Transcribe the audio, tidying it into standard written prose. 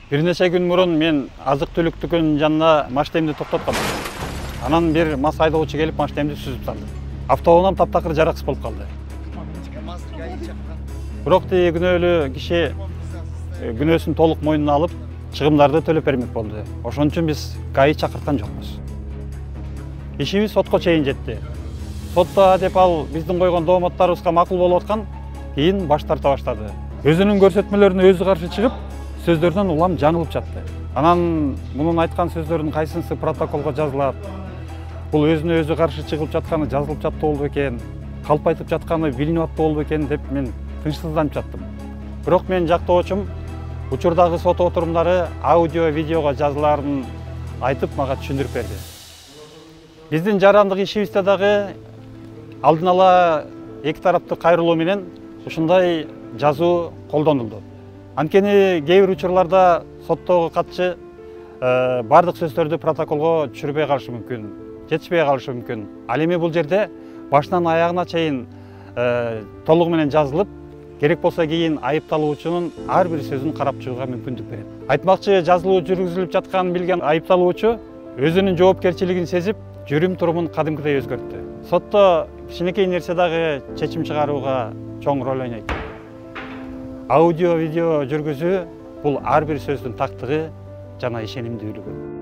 Бир нече күн мурун мен азык-түлүк дүкөнүнүн жанына машинемди токтотком. Анан бир мас айдоочу келип машинемди сүзүп салды. Автоунаам таптакыр жараксыз болуп калды. Бирок тиги күнөөлүү киши күнөөсүн толук мойнуна алып, чыгымдарды төлөп бермек болду. Ошон үчүн биз ГАИ чакырткан жокпуз. Ишибиз сотко чейин жетти. Сотто деп ал биздин койгон дооматтарыбызга макул болуп аткан, кийин баш тарта баштады. Өзүнүн көрсөтмөлөрүнө өзү каршы чыгып, сөздөрдөн улам жаңылып жатты. Анан мунун айткан сөздөрдүн кайсынысы протоколго жазылат? Бул өзүнө өзү каршы чыгып жатканы жазылып жатты болду экен, калп айтып жатканы билинип атты болду экен деп мен тынчсызданып жаттым. Бирок мен жактоочум учурдагы сот отурумдары аудио, видеого жазылаарын айтып мага түшүндүрүп берди. Биздин жарандык ишибизде дагы алдын ала эки тараптуу кайрылуу менен ушундай жазуу колдонулду. Анткени кээ бир учурларда соттогу катчы бардык сөздөрдү протоколго түшүрбөй калышы мүмкүн, жетишпей калышы мүмкүн. Ал эми бул жерде башынан аягына чейин толугу менен жазылып, керек болсо кийин айыпталуучунун ар бир сөзүн карап чыгууга мүмкүндүк берет. Айтмакчы, жазылуу жүргүзүлүп жатканын билген айыпталуучу өзүнүн жоопкерчилигин сезип, жүрүм-турумун кадимкидей өзгөрттү. Сотто кичинекей нерсе дагы чечим чыгарууга чоң роль ойнойт. Аудио, видео жүргүзүү бул ар бир сөздүн тактыгы жана ишенимдүүлүгү.